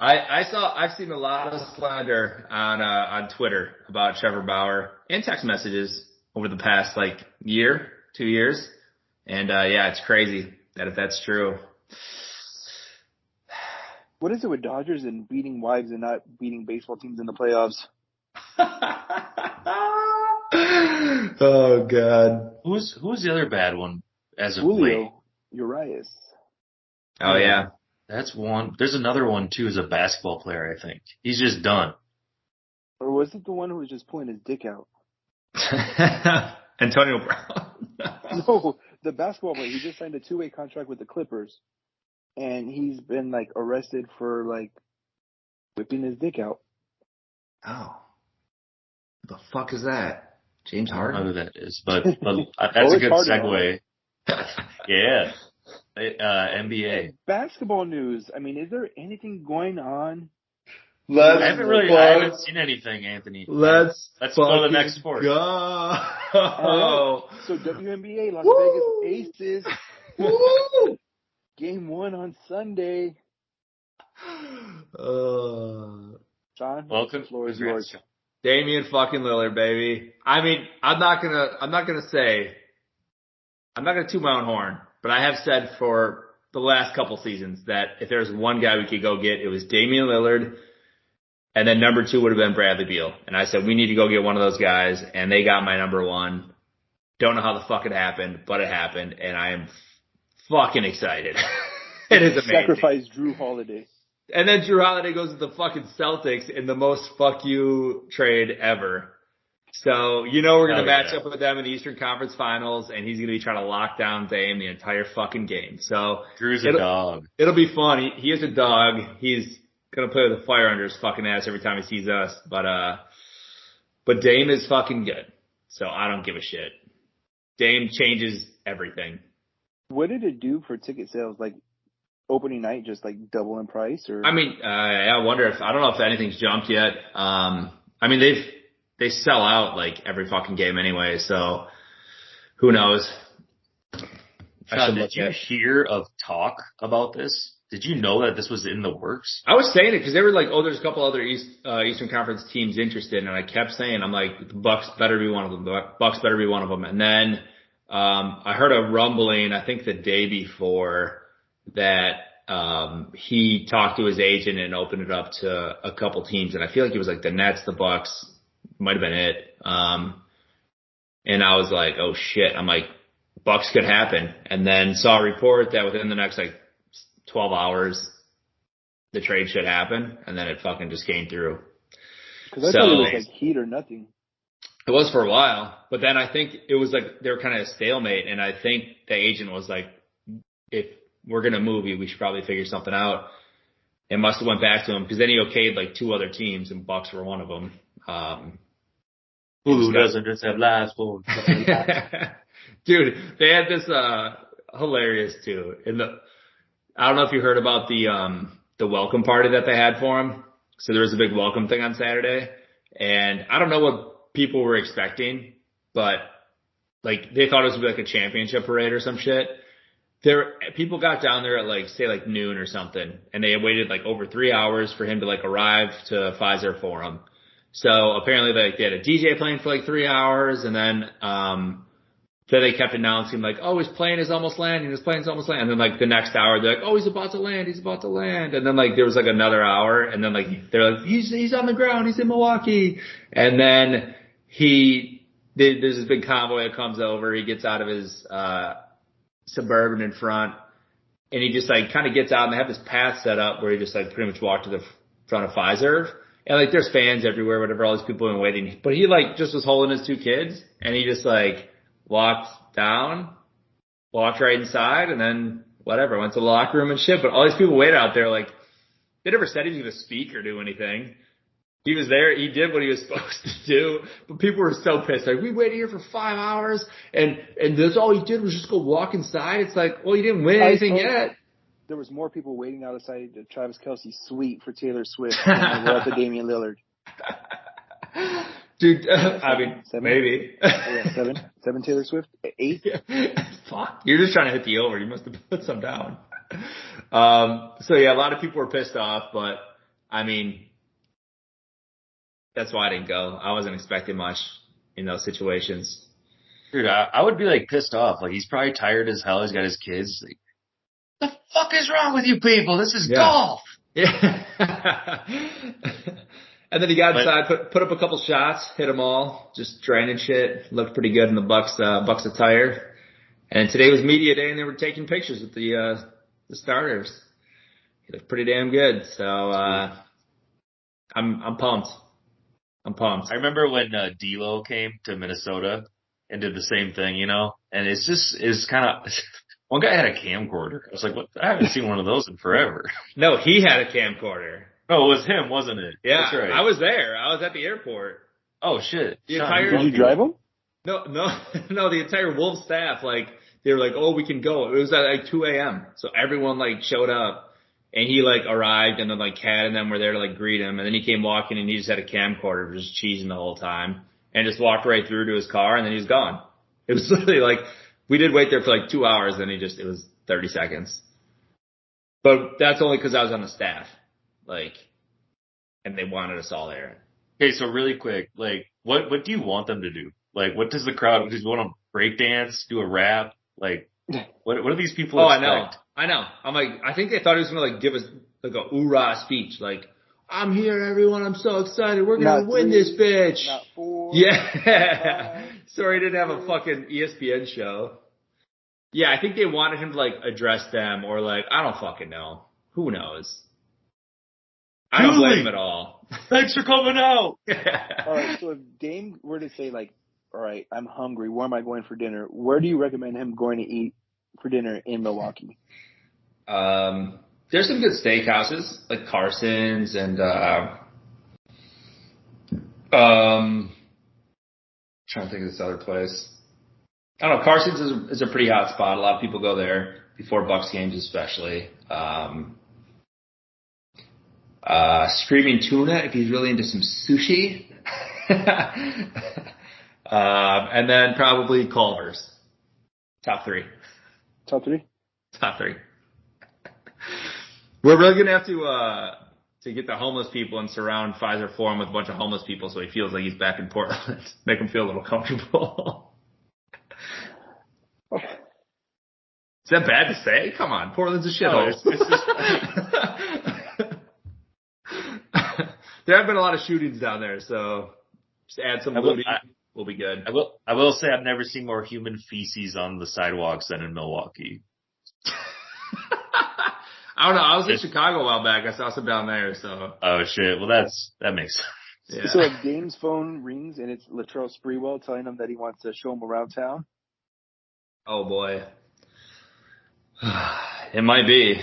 I've seen a lot of slander on Twitter about Trevor Bauer and text messages over the past year, 2 years. And it's crazy that if that's true. What is it with Dodgers and beating wives and not beating baseball teams in the playoffs? Oh God. Who's the other bad one as of late? Julio Urias. Oh yeah. That's one. There's another one too as a basketball player, I think. He's just done. Or was it the one who was just pulling his dick out? Antonio Brown. No, the basketball player. He just signed a 2-way contract with the Clippers. And he's been arrested for whipping his dick out. Oh. What the fuck is that? James Harden? I don't know who that is, but that's a good segue. Yeah. NBA. Basketball news. I mean, is there anything going on? I haven't seen anything, Anthony. Let's go to the next sport. Go. So WNBA, Las Vegas Aces. Woo! Game 1 on Sunday. John, welcome. The floor is yours. Damian fucking Lillard, baby. I mean, I'm not gonna toot my own horn, but I have said for the last couple seasons that if there's one guy we could go get, it was Damian Lillard, and then number 2 would have been Bradley Beal. And I said we need to go get one of those guys, and they got my number 1. Don't know how the fuck it happened, but it happened, and I am fucking excited. It is amazing. Sacrifice Drew Holiday. And then Drew Holiday goes to the fucking Celtics in the most fuck you trade ever. So, we're going to match yeah. up with them in the Eastern Conference Finals, and he's going to be trying to lock down Dame the entire fucking game. So, Drew's a dog. It'll be fun. He is a dog. He's going to play with a fire under his fucking ass every time he sees us. But Dame is fucking good. So, I don't give a shit. Dame changes everything. What did it do for ticket sales? Like, opening night, just like double in price? Or I mean, I wonder I don't know if anything's jumped yet. I mean, they sell out like every fucking game anyway, so who knows? Sean, did you hear of talk about this? Did you know that this was in the works? I was saying it because they were like, there's a couple other Eastern Conference teams interested, and I kept saying, I'm like, the Bucks better be one of them. The Bucks better be one of them. And then I heard a rumbling, I think the day before, that he talked to his agent and opened it up to a couple teams, and I feel like it was like the Nets, the Bucks, might have been it. And I was like, oh shit. I'm like, Bucks could happen. And then saw a report that within the next like 12 hours, the trade should happen. And then it fucking just came through. Because I thought it was like Heat or nothing. It was for a while, but then I think it was like they were kind of a stalemate. And I think the agent was like, if we're going to move you, we should probably figure something out. It must have went back to him because then he okayed like 2 other teams and Bucks were one of them. Who doesn't just have lives for? Dude, they had this hilarious too. I don't know if you heard about the welcome party that they had for him. So there was a big welcome thing on Saturday, and I don't know what people were expecting, but like they thought it was gonna be like a championship parade or some shit. People got down there at like say like noon or something, and they waited like over 3 hours for him to like arrive to Pfizer Forum. So apparently they had a DJ playing for like 3 hours, and then they kept announcing like, oh, his plane is almost landing, and then like the next hour they're like, oh, he's about to land, and then like there was like another hour, and then like they're like, he's on the ground, he's in Milwaukee, and then there's this big convoy that comes over, he gets out of his Suburban in front, and he just like kind of gets out, and they have this path set up where he just like pretty much walked to the front of Pfizer. And like there's fans everywhere, whatever, all these people have been waiting. But he like just was holding his 2 kids, and he just like walked down, walked right inside, and then whatever, went to the locker room and shit. But all these people waited out there, like they never said he was gonna speak or do anything. He was there, he did what he was supposed to do, but people were so pissed. Like, we waited here for 5 hours, and that's all he did was just go walk inside. It's like, well, you didn't win anything yet. There was more people waiting outside the Travis Kelce's suite for Taylor Swift than there were at the Damian Lillard. Dude, I mean, 7? maybe. Yeah, 7? 7 Taylor Swift? 8? Fuck. You're just trying to hit the over. You must have put some down. So yeah, a lot of people were pissed off, but I mean, that's why I didn't go. I wasn't expecting much in those situations. Dude, I would be like pissed off. Like he's probably tired as hell. He's got his kids. Like, the fuck is wrong with you people? This is golf. Yeah. And then he got inside, put up a couple shots, hit them all, just draining shit. Looked pretty good in the Bucks attire. And today was media day, and they were taking pictures with the starters. He looked pretty damn good. So I'm pumped. I remember when D'Lo came to Minnesota and did the same thing, you know. And it's kind of. One guy had a camcorder. I was like, what? I haven't seen one of those in forever. No, he had a camcorder. No, it was him, wasn't it? Yeah, that's right. I was there. I was at the airport. Oh shit! Did you drive him? No. The entire Wolves staff, like they were like, oh, we can go. It was at like 2 a.m. So everyone like showed up, and he like arrived, and then like Kat and them were there to like greet him, and then he came walking, and he just had a camcorder, just cheesing the whole time, and just walked right through to his car, and then he was gone. It was literally like. We did wait there for like 2 hours, then it was 30 seconds. But that's only because I was on the staff. Like, and they wanted us all there. Okay, so really quick, like, what do you want them to do? Like, what does the crowd, do you want to break dance, do a rap? Like, what do these people expect? I know. I'm like, I think they thought he was going to like give us like a hoorah speech. Like, I'm here, everyone. I'm so excited. We're going to win this bitch. Not 4. Yeah. Sorry, he didn't have a fucking ESPN show. Yeah, I think they wanted him to like address them or like, I don't fucking know. Who knows? I don't blame him at all. Thanks for coming out. All right, so if Dame were to say, like, all right, I'm hungry, where am I going for dinner? Where do you recommend him going to eat for dinner in Milwaukee? There's some good steakhouses, like Carson's and, trying to think of this other place. I don't know. Carson's is a pretty hot spot. A lot of people go there before Bucks games, especially. Screaming Tuna if he's really into some sushi. And then probably Culver's. Top three. Top three? Top three. We're really gonna have to get the homeless people and surround Pfizer Forum with a bunch of homeless people so he feels like he's back in Portland. Make him feel a little comfortable. Is that bad to say? Come on, Portland's a shithole. There have been a lot of shootings down there, so just add some looting. We'll be good. I will say I've never seen more human feces on the sidewalks than in Milwaukee. I don't know. I was in Chicago a while back. I saw some down there, so. Oh shit. Well, that makes sense. Yeah. So if Dame's phone rings and it's Latrell Sprewell telling him that he wants to show him around town? Oh boy. It might be.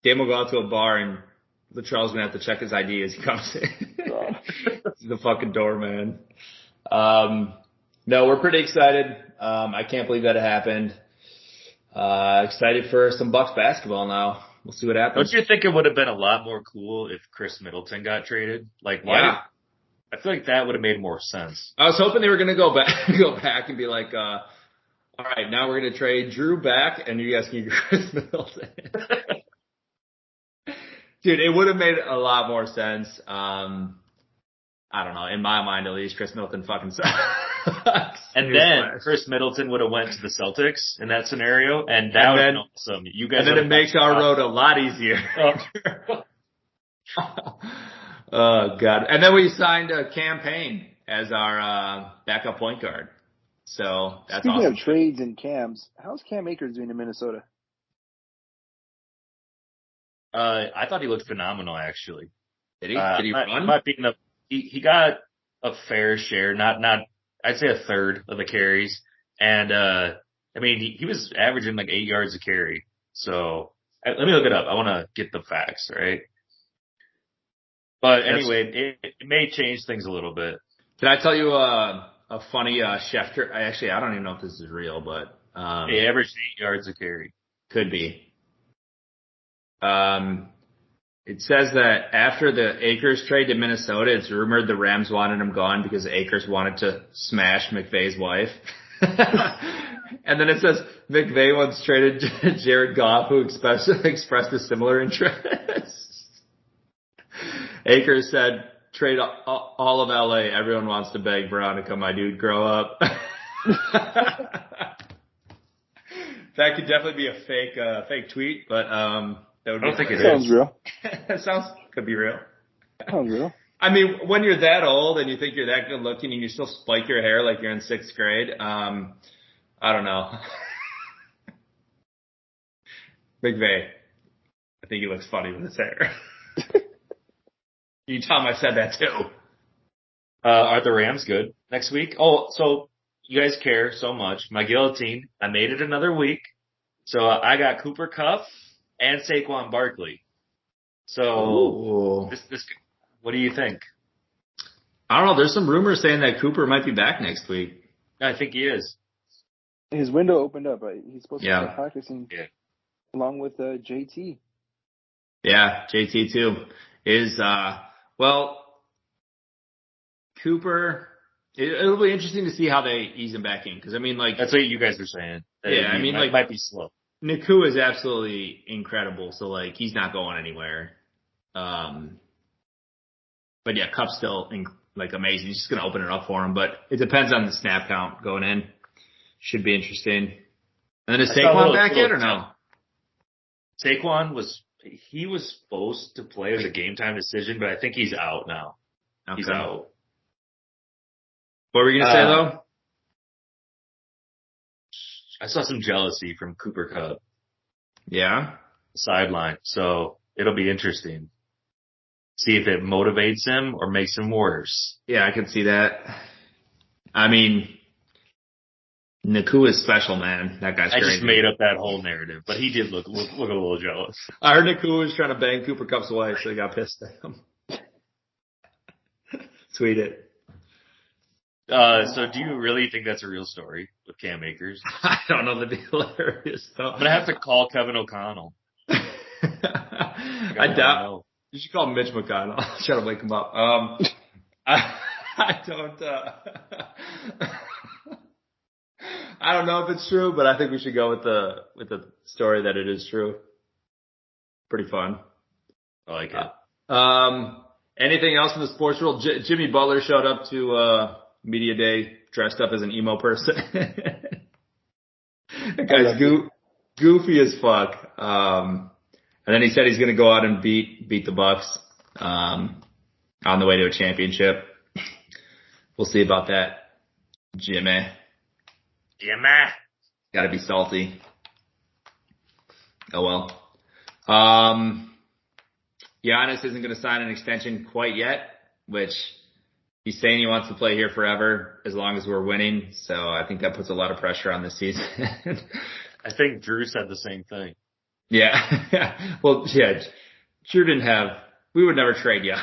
Dame will go out to a bar and Latrell's gonna have to check his ID as he comes in. The fucking doorman. No, we're pretty excited. I can't believe that it happened. Excited for some Bucks basketball now. We'll see what happens. Don't you think it would have been a lot more cool if Chris Middleton got traded? Like, why? Yeah. I feel like that would have made more sense. I was hoping they were going to go back and be like, all right, now we're going to trade Drew back and you guys can get Chris Middleton. Dude, it would have made a lot more sense. I don't know. In my mind, at least, Chris Middleton fucking sucks. And then Chris Middleton would have went to the Celtics in that scenario, and that would have been awesome. You guys. And then it makes our road a lot easier. Oh God! And then we signed a campaign as our backup point guard. So that's Speaking awesome. of trades and Cams, how's Cam Akers doing in Minnesota? I thought he looked phenomenal, actually. Did he? Did he run? Might be he got a fair share, not I'd say a third of the carries, and I mean he was averaging like 8 yards a carry. So let me look it up. I want to get the facts, right? But anyway, it may change things a little bit. Can I tell you a funny Schefter? I don't even know if this is real, but he averaged 8 yards a carry. Could be. It says that after the Akers trade to Minnesota, it's rumored the Rams wanted him gone because Akers wanted to smash McVay's wife. And then it says McVay once traded Jared Goff, who expressed a similar interest. Akers said, trade all of LA. Everyone wants to beg Veronica, my dude, grow up. That could definitely be a fake tweet, but that would I don't think it Sounds is. real. Could be real. Sounds real. I mean, when you're that old and you think you're that good looking and you still spike your hair like you're in 6th grade, I don't know. McVay, I think he looks funny with his hair. You tell him I said that too. Are the Rams good next week? Oh, so you guys care so much. My guillotine, I made it another week. So I got Cooper Kupp and Saquon Barkley. So this, what do you think? I don't know. There's some rumors saying that Cooper might be back next week. I think he is. His window opened up. He's supposed to start practicing along with JT. Yeah, JT too. Cooper, it'll be interesting to see how they ease him back in. Cause I mean, like. That's what you guys are saying. Yeah, I mean, like. Might be slow. Nakua is absolutely incredible. So like, he's not going anywhere. But yeah, Kupp's still amazing. He's just going to open it up for him, but it depends on the snap count going in. Should be interesting. And then is Saquon back yet or no? Saquon was supposed to play as a game time decision, but I think he's out now. Okay. He's out. What were you going to say though? I saw some jealousy from Cooper Kupp. Yeah. Sideline. So it'll be interesting. See if it motivates him or makes him worse. Yeah, I can see that. I mean, Nakua is special, man. That guy's crazy. I just made up that whole narrative, but he did look a little jealous. I heard Nakua was trying to bang Cooper Cup's wife, so he got pissed at him. Tweet it. So do you really think that's a real story with Cam Akers? I don't know. That'd be hilarious, though. I'm going to have to call Kevin O'Connell. I doubt. You should call Mitch McConnell. Try to wake him up. I don't. I don't know if it's true, but I think we should go with the story that it is true. Pretty fun. I like it. Anything else in the sports world? Jimmy Butler showed up to media day dressed up as an emo person. That guy's goofy as fuck. And then he said he's going to go out and beat the Bucks on the way to a championship. We'll see about that, Jimmy. Got to be salty. Oh well. Giannis isn't going to sign an extension quite yet, which he's saying he wants to play here forever as long as we're winning. So I think that puts a lot of pressure on this season. I think Drew said the same thing. Yeah. Well, yeah. Drew didn't have. We would never trade Giannis.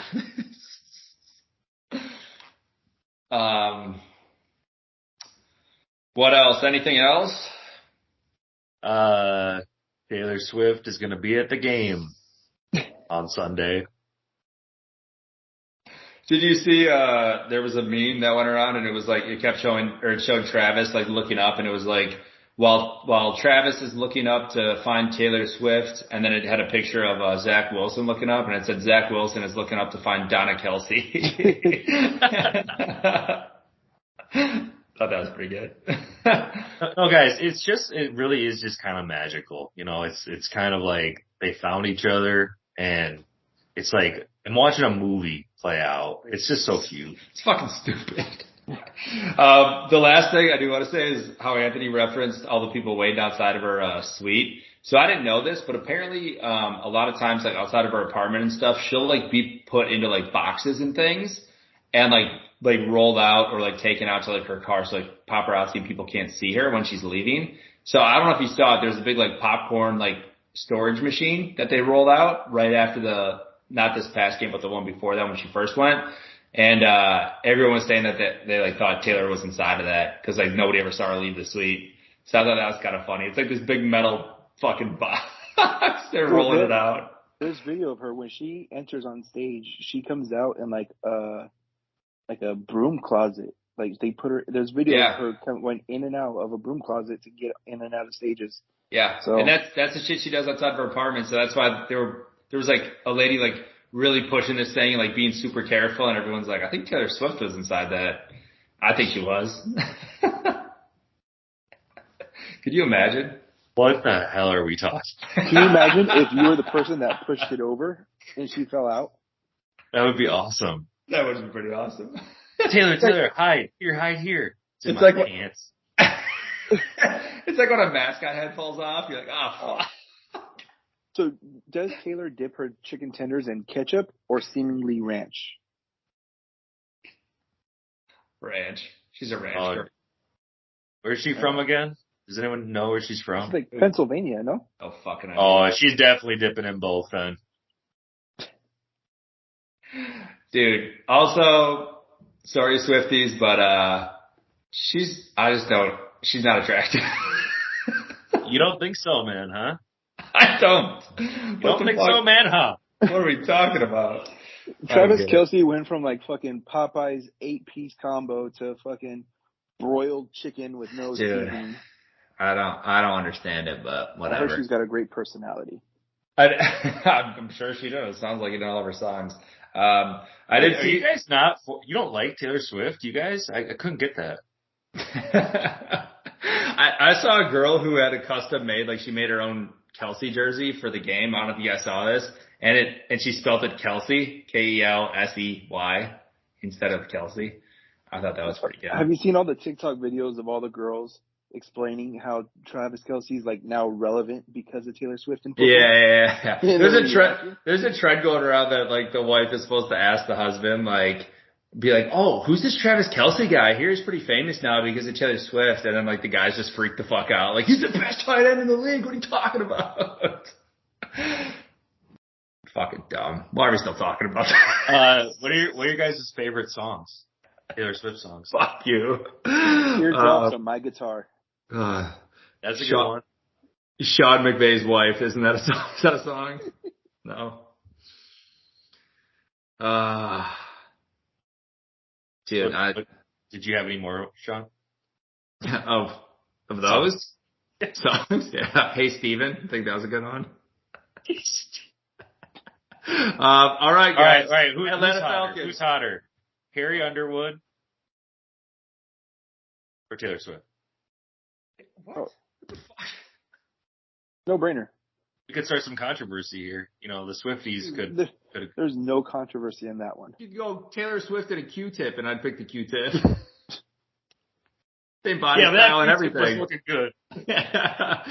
What else? Anything else? Taylor Swift is going to be at the game on Sunday. Did you see, there was a meme that went around and it was like, it kept showing, or it showed Travis like looking up and it was like, while Travis is looking up to find Taylor Swift, and then it had a picture of Zach Wilson looking up and it said Zach Wilson is looking up to find Donna Kelsey. Thought that was pretty good. No, guys, it really is just kind of magical. You know, it's kind of like they found each other and it's like I'm watching a movie play out. It's just so cute. It's fucking stupid. The last thing I do want to say is how Anthony referenced all the people waiting outside of her suite. So I didn't know this, but apparently a lot of times like outside of her apartment and stuff, she'll like be put into like boxes and things and like rolled out or like taken out to like her car so like paparazzi people can't see her when she's leaving. So I don't know if you saw it. There's a big like popcorn like storage machine that they rolled out right after not this past game, but the one before that when she first went. And everyone was saying that they like thought Taylor was inside of that because like nobody ever saw her leave the suite. So I thought that was kind of funny. It's like this big metal fucking box. They're rolling it out. There's video of her when she enters on stage. She comes out in like a broom closet. Like they put her. There's video of her went in and out of a broom closet to get in and out of stages. Yeah, so, and that's the shit she does outside of her apartment. So that's why there was like a lady like really pushing this thing and like being super careful, and everyone's like, I think Taylor Swift was inside that. I think she was. Could you imagine? What the hell are we talking? Can you imagine if you were the person that pushed it over and she fell out? That would be awesome. That would be pretty awesome. Taylor, hide. Here, hide here. It's like pants. It's like when a mascot head falls off. You're like, oh, fuck. So does Taylor dip her chicken tenders in ketchup or seemingly ranch? Ranch. She's a ranch girl. Where's she from again? Does anyone know where she's from? It's like Pennsylvania, no? Oh, fucking. She's definitely dipping in both then. Dude, also, sorry Swifties, but she's not attractive. You don't think so, man, huh? I don't. You don't think so, man, huh? What are we talking about? Travis Kelce went from like fucking Popeye's 8-piece combo to fucking broiled chicken with no seasoning. I don't understand it, but whatever. I heard she's got a great personality. I'm sure she does. Sounds like it in all of her songs. Are you guys not? You don't like Taylor Swift, you guys? I couldn't get that. I saw a girl who had a custom made, like she made her own Kelsey jersey for the game. I don't know if you guys saw this, and she spelled it Kelsey, Kelsey, instead of Kelsey. I thought that was pretty good. Have you seen all the TikTok videos of all the girls explaining how Travis Kelce's like now relevant because of Taylor Swift and football. Yeah. There's a trend going around that like the wife is supposed to ask the husband, like, be like, oh, who's this Travis Kelce guy? Here he's pretty famous now because of Taylor Swift. And then like the guys just freak the fuck out. Like, he's the best tight end in the league. What are you talking about? Fucking dumb. Why are we still talking about that? What are your guys' favorite songs? Taylor Swift songs. Fuck you. Teardrops on my guitar. That's a good one. Sean McVay's wife. Isn't that a song? Is that a song? No. Dude, did you have any more, Sean? Of those songs? Yeah. Hey, Steven. I think that was a good one. All right, guys. All right. Who's hotter? Carrie Underwood or Taylor Swift? What? Oh. What the fuck? No brainer. We could start some controversy here. You know, the Swifties could. There's no controversy in that one. You'd go Taylor Swift and a Q-tip, and I'd pick the Q-tip. Same body style and everything. Was looking good. Yeah.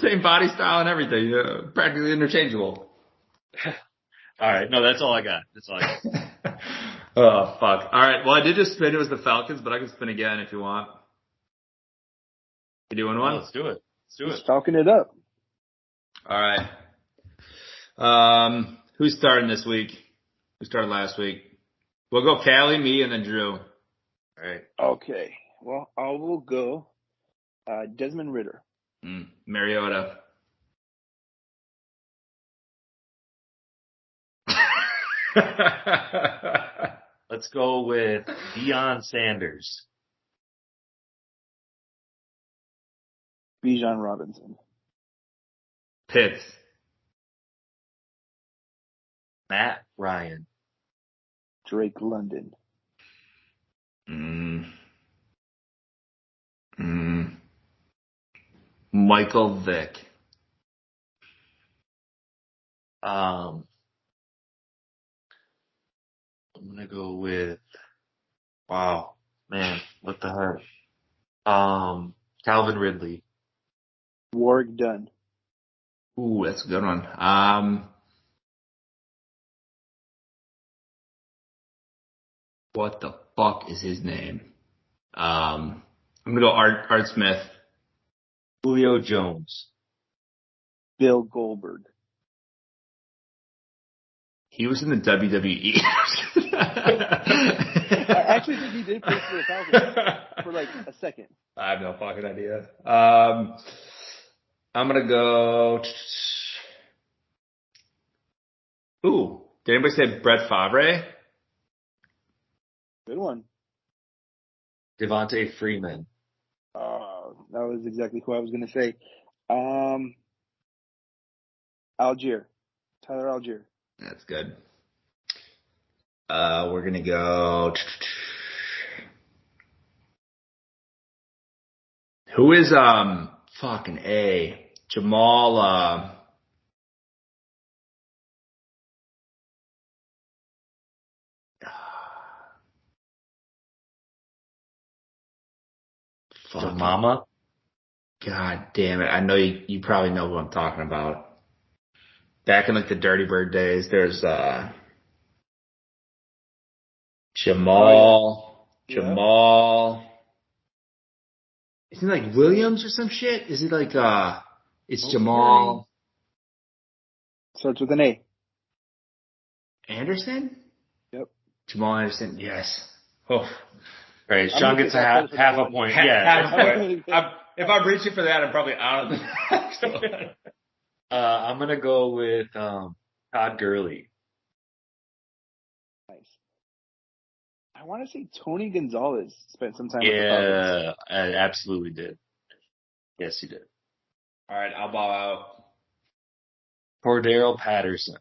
Same body style and everything. Practically interchangeable. All right. No, that's all I got. Oh, fuck. All right. Well, I did just spin. It was the Falcons, but I can spin again if you want. You doing one? Let's do it. Just talking it up. All right. Who's starting this week? Who started last week? We'll go Callie, me, and then Drew. All right. Okay. Well, I will go Desmond Ridder. Mariota. Let's go with Deion Sanders. Bijan Robinson. Pitts. Matt Ryan. Drake London. Michael Vick. I'm gonna go with. Wow, man, what the heck? Calvin Ridley. Warwick Dunn. Ooh, that's a good one. What the fuck is his name? I'm gonna go Art Smith. Julio Jones. Bill Goldberg. He was in the WWE. I actually think he did play for the Falcons for like a second. I have no fucking idea. I'm gonna go. Ooh, did anybody say Brett Favre? Good one. Devontae Freeman. That was exactly who I was going to say. Algier. Tyler Algier. That's good. We're going to go. Who is, fucking A? Jamal, Mama. God damn it. I know you probably know who I'm talking about. Back in like the Dirty Bird days, there's Jamal. Oh, yeah. Jamal. Isn't it like Williams or some shit? Is it like it's Jamal Starts with an A. Anderson? Yep. Jamal Anderson, yes. Oh. All right, Sean gets half a point. Yeah. Half a point. If I'm reaching for that, I'm probably out of the I'm gonna go with Todd Gurley. Nice. I want to say Tony Gonzalez spent some time with the Falcons. Yeah, I absolutely did. Yes, he did. All right, I'll bow out. Cordero Patterson.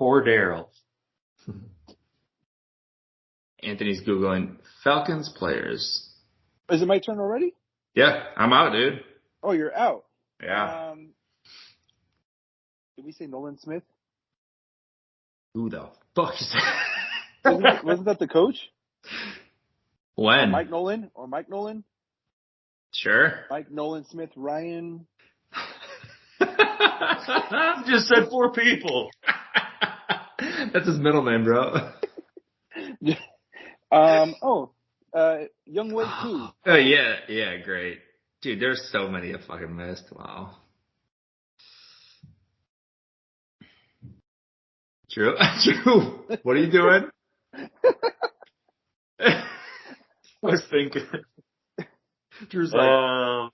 Cordero. Anthony's Googling Falcons players. Is it my turn already? Yeah, I'm out, dude. Oh, you're out. Yeah. Did we say Nolan Smith? Who the fuck is that? Wasn't that the coach? When? Mike Nolan? Sure. Mike Nolan, Smith, Ryan. Just said 4 people. That's his middle name, bro. Young Wei Koo. Oh, yeah, great. Dude, there's so many I fucking missed. Wow. Drew? What are you doing? I was thinking. Drew's like,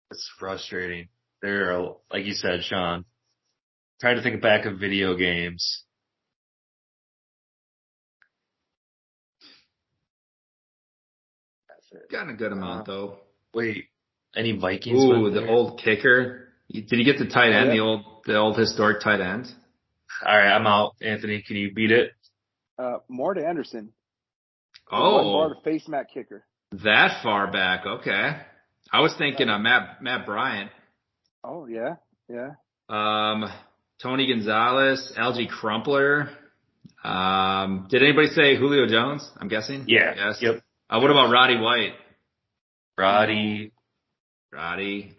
it's frustrating. There are, like you said, Sean, trying to think back of video games. gotten a good amount, though. Wait, any Vikings? Ooh, the old kicker. Did he get the tight end, yeah. the old historic tight end? All right, I'm out. Anthony, can you beat it? Mort Anderson. Oh. One bar face mat kicker. That far back, okay. I was thinking Matt Bryant. Oh, yeah. Tony Gonzalez, Algie Crumpler. Did anybody say Julio Jones? I'm guessing? Yeah. Yes. Yep. What about Roddy White? Roddy,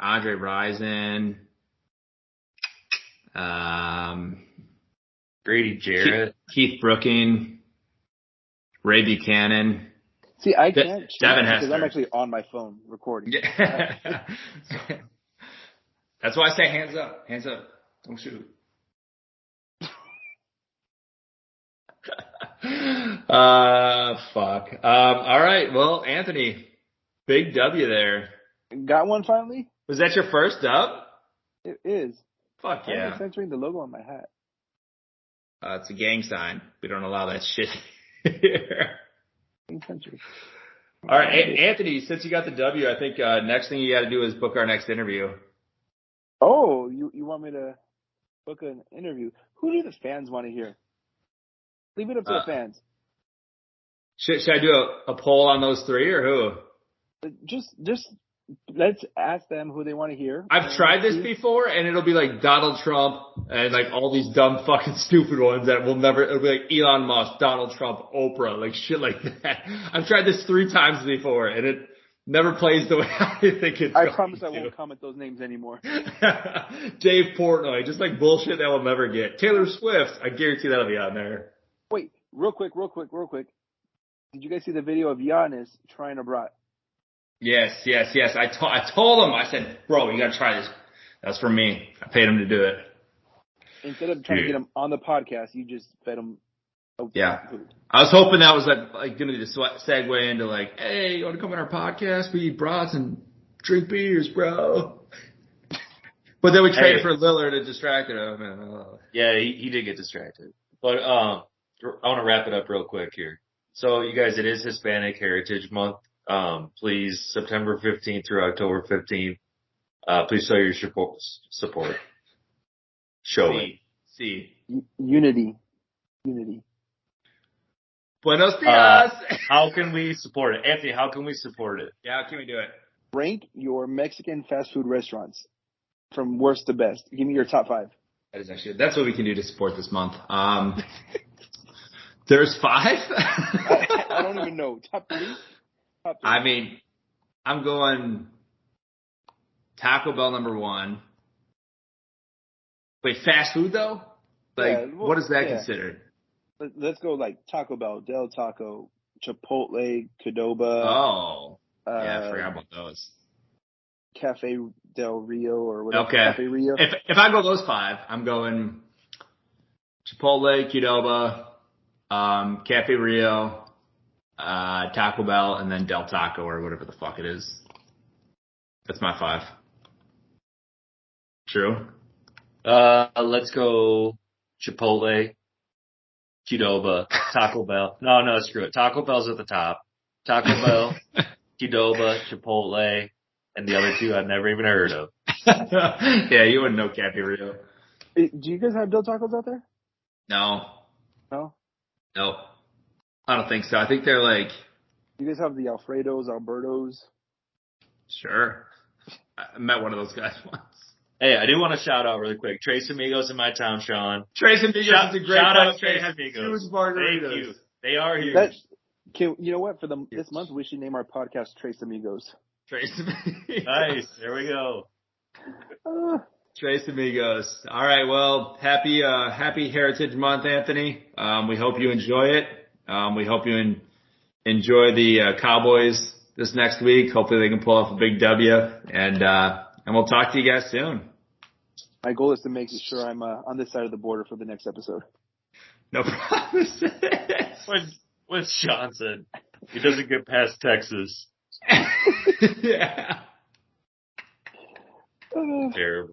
Andre Rison. Grady Jarrett. Keith Brooking. Ray Buchanan. See, I can't Devin because Hester. I'm actually on my phone recording. Yeah. That's why I say hands up. Hands up. Don't shoot. Fuck. All right. Well, Anthony, big W there. Got one finally? Was that your first dub? It is. Fuck yeah. I'm censoring the logo on my hat. It's a gang sign. We don't allow that shit here. All right, Anthony, since you got the W, I think next thing you got to do is book our next interview. Oh, you want me to book an interview? Who do the fans want to hear? Leave it up to the fans. Should I do a poll on those 3 or who? Just let's ask them who they want to hear. I've tried this before, and it'll be like Donald Trump and like all these dumb fucking stupid ones that will never. It'll be like Elon Musk, Donald Trump, Oprah, like shit like that. I've tried this 3 times before, and it never plays the way I think it's. I promise I won't comment those names anymore. Dave Portnoy, just like bullshit that we'll never get. Taylor Swift, I guarantee that'll be on there. Wait, real quick. Did you guys see the video of Giannis trying a brat? Yes. I told him. I said, bro, you gotta try this. That's for me. I paid him to do it. Instead of trying to get him on the podcast, you just fed him. Food. I was hoping that was like gonna be the segue into like, hey, you want to come on our podcast? We eat brats and drink beers, bro. But then we traded for Lillard to distract him. Yeah, he did get distracted. But I want to wrap it up real quick here. So you guys, it is Hispanic Heritage Month. Please, September 15th through October 15th, please show your support. Show it. See. Unity. Buenos dias. How can we support it? Anthony, how can we support it? Yeah, how can we do it? Rank your Mexican fast food restaurants from worst to best. Give me your top 5. That's what we can do to support this month. There's 5? I don't even know. Top 3? I mean, I'm going Taco Bell number 1. Wait, fast food though? What is that considered? Let's go like Taco Bell, Del Taco, Chipotle, Qdoba. Oh. Yeah, I forgot about those. Cafe Del Rio or whatever. Okay. Cafe Rio. If I go those 5, I'm going Chipotle, Qdoba, Cafe Rio, Taco Bell, and then Del Taco or whatever the fuck it is. That's my 5. True. Let's go Chipotle, Qdoba, Taco Bell. No, screw it. Taco Bell's at the top. Taco Bell, Qdoba, Chipotle, and the other 2 I've never even heard of. Yeah, you wouldn't know Cafe Rio. Do you guys have Del Tacos out there? No. No? Nope. I don't think so. I think they're like... You guys have the Alfredos, Albertos? Sure. I met one of those guys once. Hey, I do want to shout out really quick. Trace Amigos in my town, Sean. Trace Amigos is a great Shout out place. Trace Amigos. Huge margaritas. Thank you. They are huge. You know what? For this month, we should name our podcast Trace Amigos. Trace Amigos. Nice. There we go. Trace Amigos. All right. Well, happy Heritage Month, Anthony. We hope you enjoy it. We hope you enjoy the Cowboys this next week. Hopefully they can pull off a big W, and we'll talk to you guys soon. My goal is to make sure I'm on this side of the border for the next episode. No promises. When Sean said he doesn't get past Texas. Yeah. Terrible.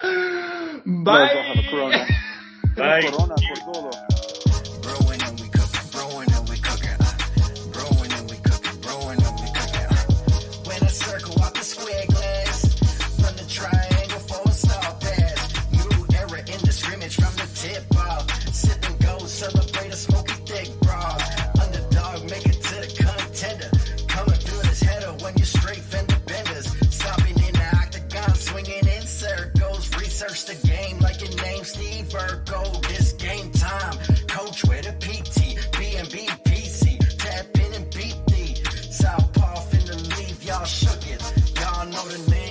Bye. Have a Corona. Bye. Corona por todo. Brewing and we cooking, brewing and we cooking. Brewing and we cooking, brewing and we cooking. When I circle out the square glass, from the triangle for a star pass. New era in the scrimmage from the tip off. Sip and go, celebrate a smoky thick broth. Underdog, make it to the contender. Coming through this header when you're straight fender benders. Stopping in the octagon, swinging in circles. Research the game like your name's Steve Urkel. This game time. Coach with a PT, B&B PC. Tap in and beat the Southpaw finna leave. Y'all shook it. Y'all know the name.